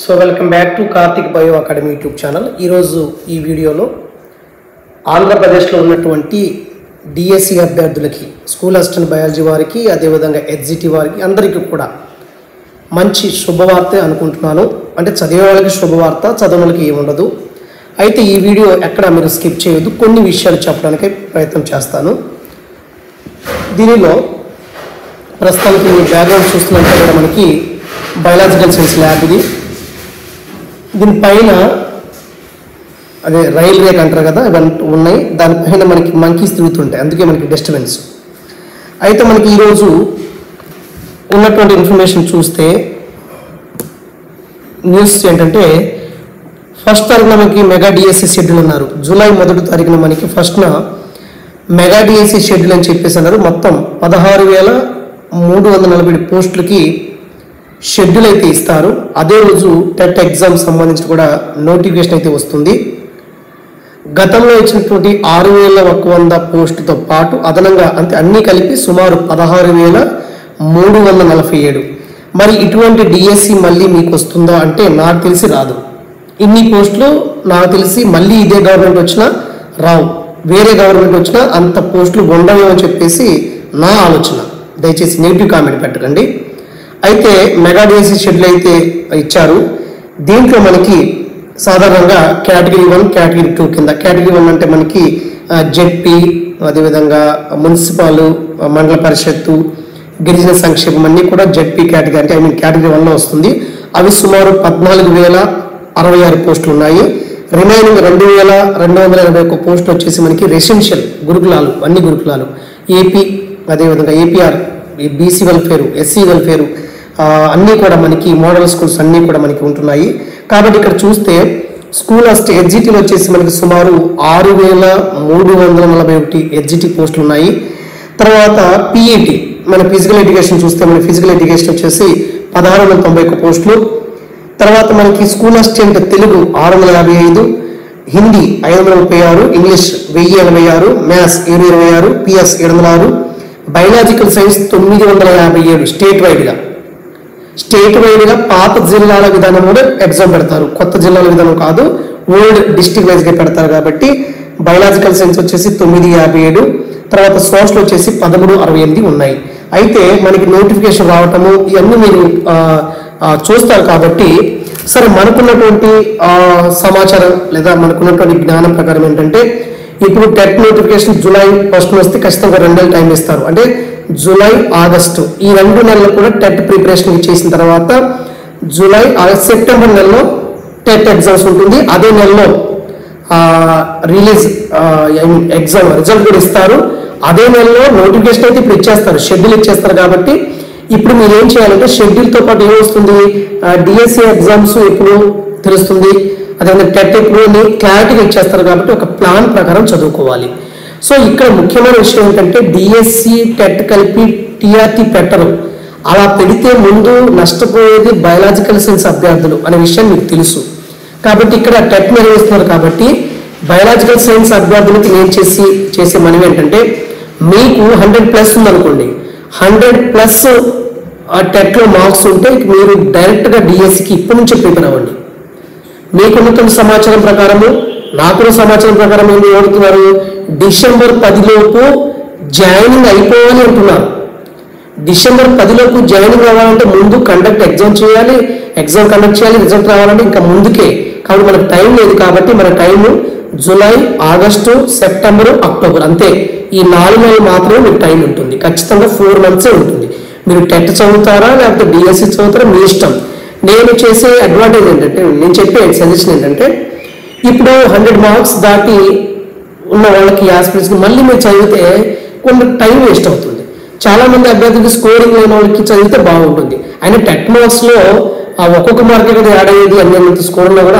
So welcome back to Karthik Bio Academy YouTube channel. ఈ వీడియోలో ఆంధ్రప్రదేశ్లో ఉన్నటువంటి డిఎస్సి అభ్యర్థులకి స్కూల్ అసిస్టెంట్ బయాలజీ వారికి అదేవిధంగా హెచ్జిటి వారికి అందరికీ కూడా మంచి శుభవార్త అనుకుంటున్నాను. అంటే చదివే వాళ్ళకి శుభవార్త, చదవని వాళ్ళకి ఏముండదు. అయితే ఈ వీడియో ఎక్కడ మీరు స్కిప్ చేయొద్దు, కొన్ని విషయాలు చెప్పడానికి ప్రయత్నం చేస్తాను. దీనిలో ప్రస్తుతానికి మీ బ్యాక్గ్రౌండ్ చూస్తున్నట్టు కూడా మనకి బయాలజికల్ సైన్స్ ల్యాబ్ ఇది. దీనిపైన అదే రైల్ రేక్ అంటారు కదా, ఇవన్నీ ఉన్నాయి. దానిపైన మనకి మంకీస్ తిరుగుతుంటాయి, అందుకే మనకి డిస్టర్బెన్స్. అయితే మనకి ఈరోజు ఉన్నటువంటి ఇన్ఫర్మేషన్ చూస్తే న్యూస్ ఏంటంటే, ఫస్ట్ తారీఖున మనకి మెగా డిఎస్సి షెడ్యూల్ అన్నారు. జూలై 1వ తారీఖున మనకి ఫస్ట్న మెగా డిఎస్సి షెడ్యూల్ అని చెప్పేసి అన్నారు. మొత్తం 16,347 పోస్టులకి షెడ్యూల్ అయితే ఇస్తారు. అదే రోజు టెట్ ఎగ్జామ్ సంబంధించి కూడా నోటిఫికేషన్ అయితే వస్తుంది. గతంలో ఇచ్చినటువంటి 6,100 పోస్టుతో పాటు అదనంగా అంటే అన్నీ కలిపి సుమారు 16,347. మరి ఇటువంటి డిఎస్సి మళ్ళీ మీకు వస్తుందా అంటే నాకు తెలిసి రాదు. ఇన్ని పోస్టులు నాకు తెలిసి మళ్ళీ ఇదే గవర్నమెంట్ వచ్చినా రావు, వేరే గవర్నమెంట్ వచ్చినా అంత పోస్టులు ఉండవు అని చెప్పేసి నా ఆలోచన. దయచేసి నెగిటివ్ కామెంట్ పెట్టకండి. అయితే మెగా డిఎస్సి షెడ్యూల్ అయితే ఇచ్చారు. దీంట్లో మనకి సాధారణంగా కేటగిరీ 1, కేటగిరీ 2 కింద. కేటగిరీ 1 అంటే మనకి జెడ్పీ, అదేవిధంగా మున్సిపల్, మండల పరిషత్తు, గిరిజన సంక్షేమం అన్నీ కూడా జెడ్పీ కేటగిరీ అంటే కేటగిరీ 1లో వస్తుంది. అవి సుమారు 14,066 పోస్టులు ఉన్నాయి. రిమైనింగ్ 2,281 పోస్టులు వచ్చేసి మనకి రెసిడెన్షియల్ గురుకులాలు, అన్ని గురుకులాలు, ఏపీ, అదేవిధంగా APR, BC welfare, SC welfare అన్నీ కూడా మనకి మోడల్ స్కూల్స్ అన్నీ కూడా మనకి ఉంటున్నాయి. కాబట్టి ఇక్కడ చూస్తే స్కూల్ అసిస్టెంట్ హెచ్జిటీలు వచ్చేసి మనకి సుమారు 6,341 హెచ్జిటి పోస్టులు ఉన్నాయి. తర్వాత పిఈటి మన ఫిజికల్ ఎడ్యుకేషన్ చూస్తే మన ఫిజికల్ ఎడ్యుకేషన్ వచ్చేసి 1,691 పోస్టులు. తర్వాత మనకి school assistant Telugu 655, Hindi 536, English 1086, maths 726, PS 706, biological science 957. State వైడ్గా పాత జిల్లాల విధానం కూడా ఎగ్జామ్ పెడతారు. కొత్త జిల్లాల విధానం కాదు, ఓల్డ్ డిస్ట్రిక్ట్ వైజ్గా పెడతారు. కాబట్టి బయాలజికల్ సైన్స్ వచ్చేసి 957, తర్వాత సోషల్ వచ్చేసి 1368 ఉన్నాయి. అయితే మనకి నోటిఫికేషన్ రావటము ఇవన్నీ మీరు చూస్తారు. కాబట్టి సరే, మనకున్నటువంటి సమాచారం లేదా మనకున్నటువంటి జ్ఞానం ప్రకారం ఏంటంటే, ఇప్పుడు టెట్ నోటిఫికేషన్ జూలై 1 వస్తే ఖచ్చితంగా 2 నెలలు టైం ఇస్తారు. అంటే జూలై, ఆగస్టు ఈ 2 నెలలు కూడా టెట్ ప్రిపరేషన్ చేసిన తర్వాత జూలై, ఆగస్ట్, సెప్టెంబర్ నెలలో టెట్ ఎగ్జామ్స్ ఉంటుంది. అదే నెలలో రిలీజ్ ఎగ్జామ్ రిజల్ట్ కూడా ఇస్తారు. అదే నెలలో నోటిఫికేషన్ అయితే ఇప్పుడు ఇచ్చేస్తారు, షెడ్యూల్ ఇచ్చేస్తారు. కాబట్టి ఇప్పుడు మీరు ఏం చేయాలంటే షెడ్యూల్తో పాటు ఏమొస్తుంది, డిఎస్సి ఎగ్జామ్స్ ఎప్పుడు తెలుస్తుంది, అదేవిధంగా టెట్ ఎప్పుడు క్లారిటీగా ఇచ్చేస్తారు. కాబట్టి ఒక ప్లాన్ ప్రకారం చదువుకోవాలి. సో ఇక్కడ ముఖ్యమైన విషయం ఏంటంటే, డిఎస్సి టెట్ కలిపి టీఆర్టీ పెట్టరు. అలా పెడితే ముందు నష్టపోయేది బయాలజికల్ సైన్స్ అభ్యర్థులు అనే విషయం మీకు తెలుసు. కాబట్టి ఇక్కడ టెట్ నిర్వహిస్తున్నారు. కాబట్టి బయాలజికల్ సైన్స్ అభ్యర్థులకి నేను చేసే మనవి ఏంటంటే, మీకు 100+ ఉందనుకోండి, 100+ ఆ టెట్లో మార్క్స్ ఉంటే మీరు డైరెక్ట్గా డిఎస్సికి ఇప్పటి నుంచే ప్రిపేర్ అవ్వండి. మీకున్నటువంటి సమాచారం ప్రకారము, నాకున్న సమాచారం ప్రకారం ఏమి ఓడుతున్నారు, డిసెంబర్ 10 లోపు జాయినింగ్ అయిపోవాలి అంటున్నారు. డిసెంబర్ 10 లోపు జాయినింగ్ అవ్వాలంటే ముందు ఎగ్జామ్ చేయాలి, ఎగ్జామ్ కండక్ట్ చేయాలి, రిజల్ట్ రావాలంటే ఇంకా ముందుకే. కాబట్టి మనకు టైం లేదు. కాబట్టి మన time July, August, September, October, అంతే. ఈ 4 నెలలు మాత్రమే మీకు టైం ఉంటుంది. ఖచ్చితంగా 4 మంత్సే ఉంటుంది. మీరు టెట్ చదువుతారా లేకపోతే డిఎస్సి చదువుతారా మీ ఇష్టం. నేను చేసే అడ్వాంటేజ్ ఏంటంటే, నేను చెప్పే సజెషన్ ఏంటంటే, ఇప్పుడు 100 మార్క్స్ దాటి ఉన్న వాళ్ళకి యాస్పిరెంట్స్కి మళ్ళీ మీరు చదివితే కొంత టైం వేస్ట్ అవుతుంది. చాలామంది అభ్యర్థులకి స్కోరింగ్ లేని వాళ్ళకి చదివితే బాగుంటుంది. అయినా టెట్ మార్క్స్లో ఒక్కొక్క మార్కే కదా యాడ్ అయ్యేది, అన్నంత స్కోర్లో కూడా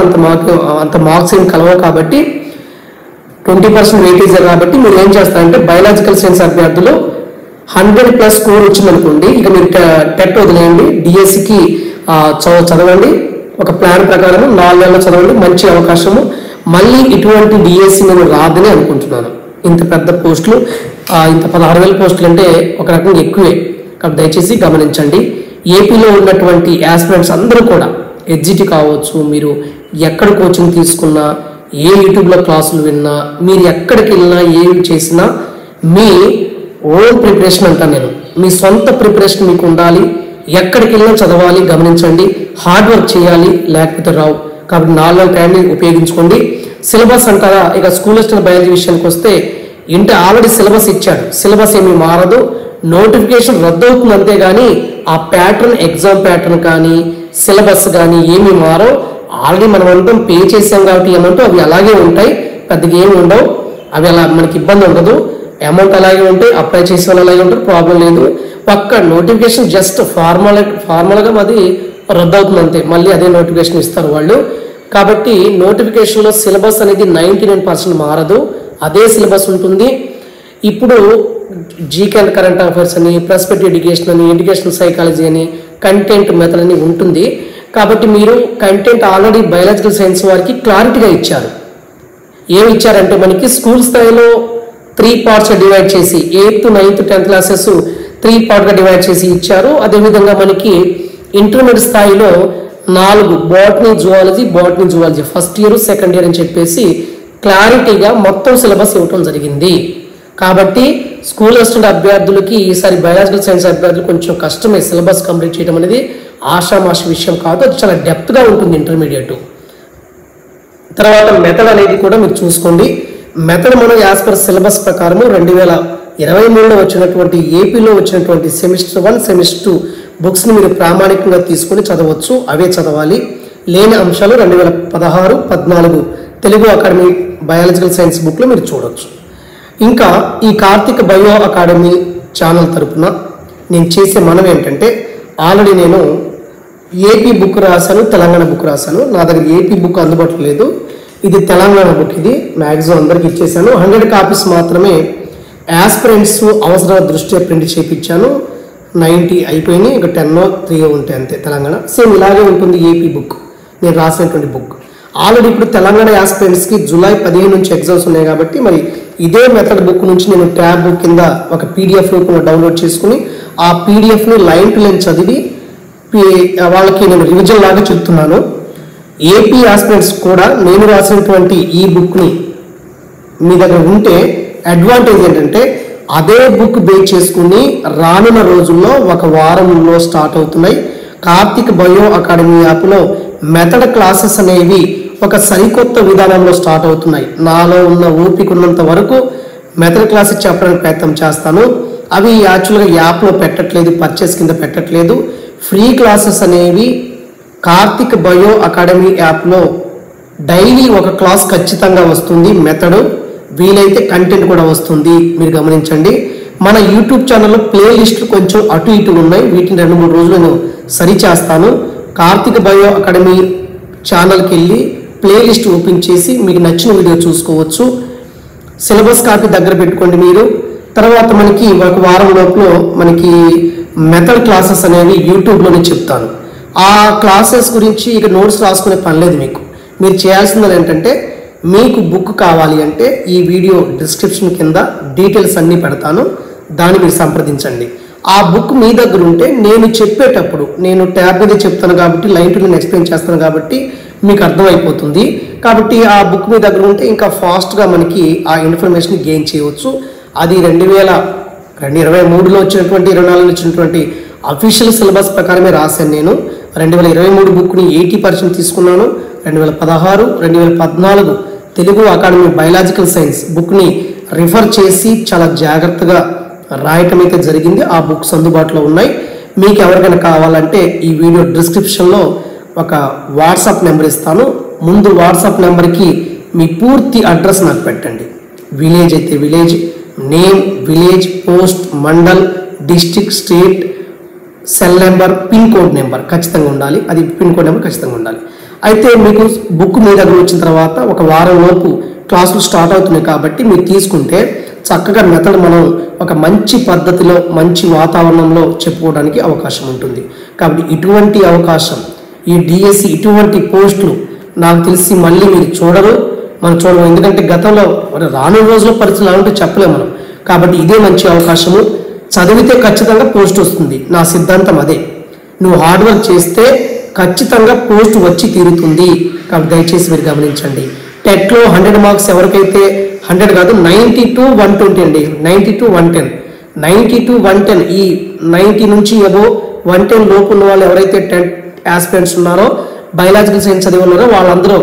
అంత మార్క్స్ ఏం కలవవు. కాబట్టి 20% వెయిటేజ్ కాబట్టి మీరు ఏం చేస్తారంటే, బయాలజికల్ సైన్స్ అభ్యర్థులు 100+ స్కోర్ వచ్చిందనుకోండి, ఇక మీరు టెట్ వదిలేయండి, డిఎస్సికి చదవండి. ఒక ప్లాన్ ప్రకారం 4 నెలలు చదవండి, మంచి అవకాశము. మళ్ళీ ఇటువంటి డిఎస్సి నేను రాదని అనుకుంటున్నాను. ఇంత పెద్ద పోస్టులు, ఇంత 16,000 పోస్టులు అంటే ఒక రకంగా ఎక్కువే. కాబట్టి దయచేసి గమనించండి. ఏపీలో ఉన్నటువంటి యాస్పిరెంట్స్ అందరూ కూడా ఎడ్జిటి కావచ్చు, మీరు ఎక్కడ కోచింగ్ తీసుకున్నా, ఏ యూట్యూబ్లో క్లాసులు విన్నా, మీరు ఎక్కడికి వెళ్ళినా, ఏమి చేసినా మీ ఓన్ ప్రిపరేషన్ అంటాను నేను. మీ సొంత ప్రిపరేషన్ మీకు ఉండాలి. ఎక్కడికి వెళ్ళినా చదవాలి, గమనించండి, హార్డ్ వర్క్ చేయాలి, లేకపోతే రావు. కాబట్టి 4 నెలల టైంని ఉపయోగించుకోండి. సిలబస్ అంటారా, ఇక స్కూల్ హిస్టరీ బయాలజీ విషయానికి వస్తే ఇంటే ఆల్రెడీ సిలబస్ ఇచ్చాడు, సిలబస్ ఏమీ మారదు, నోటిఫికేషన్ రద్దు అవుతుంది అంతేగాని ఆ ప్యాటర్న్, ఎగ్జామ్ ప్యాటర్న్ కానీ సిలబస్ కానీ ఏమీ మారవు. ఆల్రెడీ మనం అంతా పే చేసాం కాబట్టి ఏమంటూ అవి అలాగే ఉంటాయి, పెద్దగా ఏమి ఉండవు, అవి అలా మనకి ఇబ్బంది ఉండదు. అమౌంట్ అలాగే ఉంటాయి, అప్లై చేసే వాళ్ళు అలాగే ఉంటారు, ప్రాబ్లం లేదు. ఒక్క నోటిఫికేషన్ జస్ట్ ఫార్మల్గా అది రద్దు అవుతుంది అంతే, మళ్ళీ అదే నోటిఫికేషన్ ఇస్తారు వాళ్ళు. కాబట్టి నోటిఫికేషన్లో సిలబస్ అనేది 99% మారదు, అదే సిలబస్ ఉంటుంది. ఇప్పుడు జీకే అండ్ కరెంట్ అఫైర్స్ అని, ప్రాస్పెక్టివ్ ఎడ్యుకేషన్ అని, ఎడ్యుకేషనల్ సైకాలజీ అని, కంటెంట్ మెథడ్ అని ఉంటుంది. కాబట్టి మీరు కంటెంట్ ఆల్రెడీ బయాలజికల్ సైన్స్ వారికి క్లారిటీగా ఇచ్చారు. ఏమి ఇచ్చారంటే మనకి స్కూల్ స్థాయిలో 3 పార్ట్స్గా డివైడ్ చేసి 8th, 9th, 10th classes 3 పార్ట్గా divide చేసి ఇచ్చారు. అదేవిధంగా మనకి ఇంటర్మీడియట్ స్థాయిలో 4 botany zoology first year, second year అని చెప్పేసి క్లారిటీగా మొత్తం సిలబస్ ఇవ్వటం జరిగింది. కాబట్టి స్కూల్ అసిస్టెంట్ అభ్యర్థులకి ఈసారి బయాలజికల్ సైన్స్ అభ్యర్థులు కొంచెం కష్టమే సిలబస్ కంప్లీట్ చేయడం అనేది, ఆషామాషి విషయం కాదు, అది చాలా డెప్త్గా ఉంటుంది ఇంటర్మీడియట్. తర్వాత మెథడ్ అనేది కూడా మీరు చూసుకోండి. మెథడ్ మనం యాజ్ పర్ సిలబస్ ప్రకారము 2023లో వచ్చినటువంటి ఏపీలో వచ్చినటువంటి సెమిస్టర్ 1, సెమిస్టర్ 2 బుక్స్ని మీరు ప్రామాణికంగా తీసుకొని చదవచ్చు, అవే చదవాలి. లేని అంశాలు 2016, 14 తెలుగు అకాడమీ బయాలజికల్ సైన్స్ బుక్లో మీరు చూడవచ్చు. ఇంకా ఈ కార్తిక బయో అకాడమీ ఛానల్ తరపున నేను చేసే మనం ఏంటంటే, ఆల్రెడీ నేను ఏపీ బుక్ రాశాను, తెలంగాణ బుక్ రాశాను. నా దగ్గర ఏపీ బుక్ అందుబాటులో లేదు, ఇది తెలంగాణ బుక్. ఇది మ్యాక్సిమం అందరికి ఇచ్చేసాను. 100 కాపీస్ మాత్రమే యాస్పిరెంట్స్ అవసరాల దృష్ట్యా ప్రింట్ చేయించాను. 90 అయిపోయినాయి, ఇక 10 3 ఉంటాయి అంతే. తెలంగాణ సేమ్ ఇలాగే ఉంటుంది ఏపీ బుక్, నేను రాసినటువంటి బుక్. ఆల్రెడీ ఇప్పుడు తెలంగాణ యాస్పిరెంట్స్కి జూలై 15 నుంచి ఎగ్జామ్స్ ఉన్నాయి కాబట్టి మరి ఇదే మెథడ్ బుక్ నుంచి నేను ట్యాబ్ బుక్ కింద ఒక పీడిఎఫ్ రూపంలో డౌన్లోడ్ చేసుకుని ఆ పీడిఎఫ్ని లైన్ టు లైన్ చదివి వాళ్ళకి నేను రివిజన్ లాగా చెప్తున్నాను. ఏపీ ఆస్పిరెంట్స్ కూడా నేను రాసినటువంటి ఈ బుక్ని మీ దగ్గర ఉంటే అడ్వాంటేజ్ ఏంటంటే, అదే బుక్ బేస్ చేసుకుని రానున్న రోజుల్లో ఒక వారంలో స్టార్ట్ అవుతున్నాయి. కార్తిక్ బయో అకాడమీ యాప్లో మెథడ్ క్లాసెస్ అనేవి ఒక సరికొత్త విధానంలో స్టార్ట్ అవుతున్నాయి. నాలో ఉన్న ఓపిక ఉన్నంత వరకు మెథడ్ క్లాసెస్ చెప్పడానికి ప్రయత్నం చేస్తాను. అవి యాక్చువల్గా యాప్లో పెట్టట్లేదు, పర్చేస్ కింద పెట్టట్లేదు. ఫ్రీ క్లాసెస్ అనేవి కార్తిక్ బయో అకాడమీ యాప్లో డైలీ ఒక క్లాస్ ఖచ్చితంగా వస్తుంది. మెథడ్ వీలైతే కంటెంట్ కూడా వస్తుంది, మీరు గమనించండి. మన యూట్యూబ్ ఛానల్లో ప్లే లిస్టులు కొంచెం అటు ఇటు ఉన్నాయి, వీటిని 2-3 రోజులు నేను సరి చేస్తాను. కార్తిక్ బయో అకాడమీ ఛానల్కి వెళ్ళి ప్లే లిస్ట్ ఓపెన్ చేసి మీకు నచ్చిన వీడియో చూసుకోవచ్చు. సిలబస్ కాపీ దగ్గర పెట్టుకోండి మీరు. తర్వాత మనకి ఒక వారం లోపల మనకి మెథడ్ క్లాసెస్ అనేవి యూట్యూబ్లోనే చెప్తాను. ఆ క్లాసెస్ గురించి ఇక నోట్స్ రాసుకునే పని లేదు మీకు. మీరు చేయాల్సింది ఏంటంటే, మీకు బుక్ కావాలి అంటే ఈ వీడియో డిస్క్రిప్షన్ కింద డీటెయిల్స్ అన్నీ పెడతాను, దాన్ని మీరు సంప్రదించండి. ఆ బుక్ మీ దగ్గర ఉంటే నేను చెప్పేటప్పుడు నేను ట్యాబ్ మీద చెప్తాను కాబట్టి, లైన్ టు లైన్ ఎక్స్ప్లెయిన్ చేస్తాను కాబట్టి మీకు అర్థమైపోతుంది. కాబట్టి ఆ బుక్ మీ దగ్గర ఉంటే ఇంకా ఫాస్ట్గా మనకి ఆ ఇన్ఫర్మేషన్ గెయిన్ చేయవచ్చు. అది 2023లో వచ్చినటువంటి 24లో వచ్చినటువంటి అఫీషియల్ సిలబస్ ప్రకారమే రాశాను నేను. 2023 బుక్ని 80% తీసుకున్నాను. 2016, 2014 తెలుగు అకాడమీ బయాలజికల్ సైన్స్ బుక్ని రిఫర్ చేసి చాలా జాగ్రత్తగా రాయటం అయితే జరిగింది. ఆ బుక్స్ అందుబాటులో ఉన్నాయి. మీకు ఎవరికైనా కావాలంటే ఈ వీడియో డిస్క్రిప్షన్లో ఒక వాట్సాప్ నెంబర్ ఇస్తాను. ముందు వాట్సాప్ నెంబర్కి మీ పూర్తి అడ్రస్ నాకు పెట్టండి. విలేజ్ అయితే village name, village, post, mandal, district, state, cell number, pin code number ఖచ్చితంగా ఉండాలి. అది పిన్ కోడ్ నెంబర్ ఖచ్చితంగా ఉండాలి. అయితే మీకు బుక్ మీ దగ్గర వచ్చిన తర్వాత ఒక వారం లోపు క్లాసులు స్టార్ట్ అవుతున్నాయి కాబట్టి మీరు తీసుకుంటే చక్కగా మెథడ్ మనం ఒక మంచి పద్ధతిలో మంచి వాతావరణంలో చెప్పుకోవడానికి అవకాశం ఉంటుంది. కాబట్టి ఇటువంటి అవకాశం ఈ డిఎస్సి ఇటువంటి పోస్టులు నాకు తెలిసి మళ్ళీ మీరు చూడరు, మనం చూడము. ఎందుకంటే గతంలో రానున్న రోజుల్లో పరిస్థితులు అలాంటి చెప్పలేము మనం. కాబట్టి ఇదే మంచి అవకాశము. చదివితే ఖచ్చితంగా పోస్ట్ వస్తుంది, నా సిద్ధాంతం అదే. నువ్వు హార్డ్ వర్క్ చేస్తే ఖచ్చితంగా పోస్ట్ వచ్చి తీరుతుంది. కాబట్టి దయచేసి మీరు గమనించండి. టెట్లో 100 మార్క్స్ ఎవరికైతే 100 కాదు 90 to 120 అండి, 90 to 110, 90 to 110, ఈ 90 నుంచి అబో 110 లోపు ఉన్న వాళ్ళు ఎవరైతే టెట్ ఆస్పిరెంట్స్ ఉన్నారో, బయాలజికల్ సైన్స్ చదివి ఉన్నారో వాళ్ళందరూ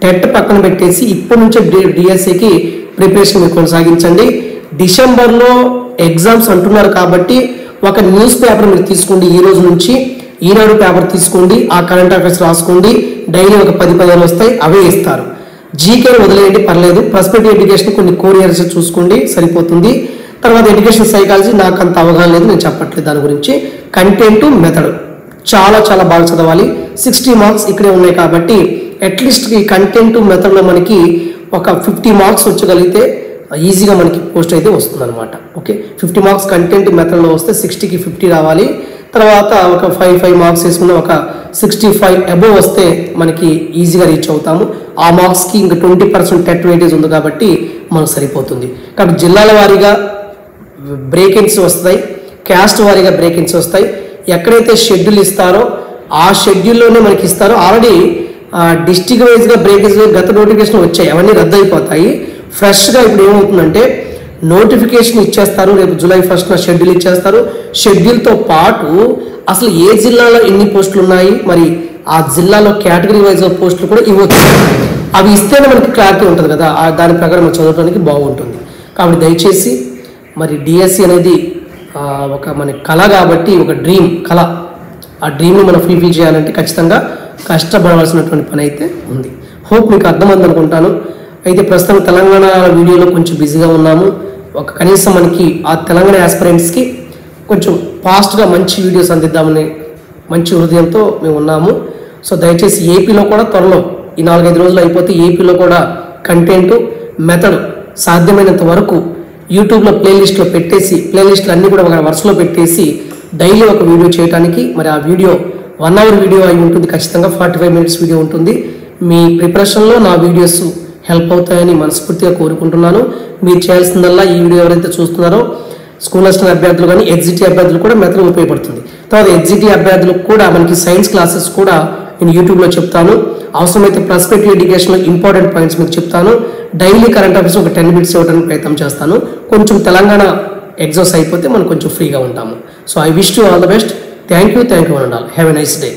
టెట్ పక్కన పెట్టేసి ఇప్పటి నుంచే డిఎస్సికి ప్రిపరేషన్ మీరు కొనసాగించండి. డిసెంబర్లో ఎగ్జామ్స్ అంటున్నారు కాబట్టి ఒక న్యూస్ పేపర్ మీరు తీసుకోండి. ఈ రోజు నుంచి ఈనాడు పేపర్ తీసుకోండి, ఆ కరెంట్ అఫైర్స్ రాసుకోండి. డైలీ ఒక 10-15 వస్తాయి, అవే ఇస్తారు. జీకే వదిలేయండి, పర్లేదు. ప్రాస్పెక్టివ్ ఎడ్యుకేషన్ కొన్ని కోరియర్స్ చూసుకోండి, సరిపోతుంది. తర్వాత ఎడ్యుకేషన్ సైకాలజీ నాకు అంత అవగాహన లేదు, నేను చెప్పట్లేదు దాని గురించి. కంటెంట్ మెథడ్ చాలా చాలా బాగా చదవాలి. 60 మార్క్స్ ఇక్కడే ఉన్నాయి కాబట్టి అట్లీస్ట్ ఈ కంటెంట్ మెథడ్లో మనకి ఒక 50 మార్క్స్ వచ్చగలిగితే ఈజీగా మనకి పోస్ట్ అయితే వస్తుంది అనమాట. ఓకే, 50 మార్క్స్ కంటెంట్ మెథడ్లో వస్తే 60కి 50 రావాలి. తర్వాత ఒక 5 మార్క్స్ వేసుకున్న ఒక 65 అబోవ్ వస్తే మనకి ఈజీగా రీచ్ అవుతాము. ఆ మార్క్స్కి ఇంకా 20% టెట్ వెయిటేజ్ ఉంది కాబట్టి మనకు సరిపోతుంది. కాబట్టి జిల్లాల వారీగా బ్రేకింగ్స్ వస్తాయి, క్యాస్ట్ వారీగా బ్రేకింగ్స్ వస్తాయి. ఎక్కడైతే షెడ్యూల్ ఇస్తారో ఆ షెడ్యూల్లోనే మనకి ఇస్తారో. ఆల్రెడీ డిస్ట్రిక్ట్ వైజ్గా బ్రేకేజ్ గత నోటిఫికేషన్ వచ్చాయి, అవన్నీ రద్దు అయిపోతాయి. ఫ్రెష్గా ఇప్పుడు ఏమవుతుందంటే నోటిఫికేషన్ ఇచ్చేస్తారు, రేపు జూలై 1న షెడ్యూల్ ఇచ్చేస్తారు. షెడ్యూల్తో పాటు అసలు ఏ జిల్లాలో ఎన్ని పోస్టులు ఉన్నాయి, మరి ఆ జిల్లాలో కేటగిరీ వైజ్గా పోస్టులు కూడా ఇవ్వచ్చు. అవి ఇస్తేనే మనకి క్లారిటీ ఉంటుంది కదా, దాని ప్రకారం మనం చదవడానికి బాగుంటుంది. కాబట్టి దయచేసి మరి డిఎస్సి అనేది ఒక మన కళ కాబట్టి, ఒక డ్రీమ్ కళ, ఆ డ్రీమ్ని మనం ఫుల్ఫిల్ చేయాలంటే ఖచ్చితంగా కష్టపడవలసినటువంటి పని అయితే ఉంది. హోప్ మీకు అర్థమైంది అనుకుంటాను. అయితే ప్రస్తుతం తెలంగాణ వీడియోలో కొంచెం బిజీగా ఉన్నాము. ఒక కనీసం మనకి ఆ తెలంగాణ ఆస్పిరెంట్స్కి కొంచెం ఫాస్ట్గా మంచి వీడియోస్ అందిద్దామని మంచి హృదయంతో మేము ఉన్నాము. సో దయచేసి ఏపీలో కూడా త్వరలో ఈ 4-5 రోజులు అయిపోతే ఏపీలో కూడా కంటెంట్ మెథడ్ సాధ్యమైనంత వరకు యూట్యూబ్లో ప్లేలిస్ట్లో పెట్టేసి, ప్లేలిస్ట్లు అన్నీ కూడా ఒక వరుసలో పెట్టేసి డైలీ ఒక వీడియో చేయడానికి, మరి ఆ వీడియో 1 అవర్ వీడియో అయి ఉంటుంది, ఖచ్చితంగా 45 మినిట్స్ వీడియో ఉంటుంది. మీ ప్రిపరేషన్లో నా వీడియోస్ హెల్ప్ అవుతాయని మనస్ఫూర్తిగా కోరుకుంటున్నాను. మీరు చేయాల్సిందల్లా ఈ వీడియో ఎవరైతే చూస్తున్నారో స్కూల్ అసిస్టెంట్ అభ్యర్థులు కానీ ఎగ్జిటీ అభ్యర్థులు కూడా మెథడ్ ఉపయోగపడుతుంది. తర్వాత ఎగ్జిటీ అభ్యర్థులకు కూడా మనకి సైన్స్ క్లాసెస్ కూడా నేను యూట్యూబ్లో చెప్తాను. అవసరమైతే ప్రాస్పెక్టివ్ ఎడ్యుకేషన్లో ఇంపార్టెంట్ పాయింట్స్ మీకు చెప్తాను. డైలీ కరెంట్ అఫైర్స్ ఒక 10 మినిట్స్ ఇవ్వడానికి ప్రయత్నం చేస్తాను. కొంచెం తెలంగాణ ఎగ్జామ్స్ అయిపోతే మనం కొంచెం ఫ్రీగా ఉంటాము. So I wish you all the best. Thank you and all. Have a nice day.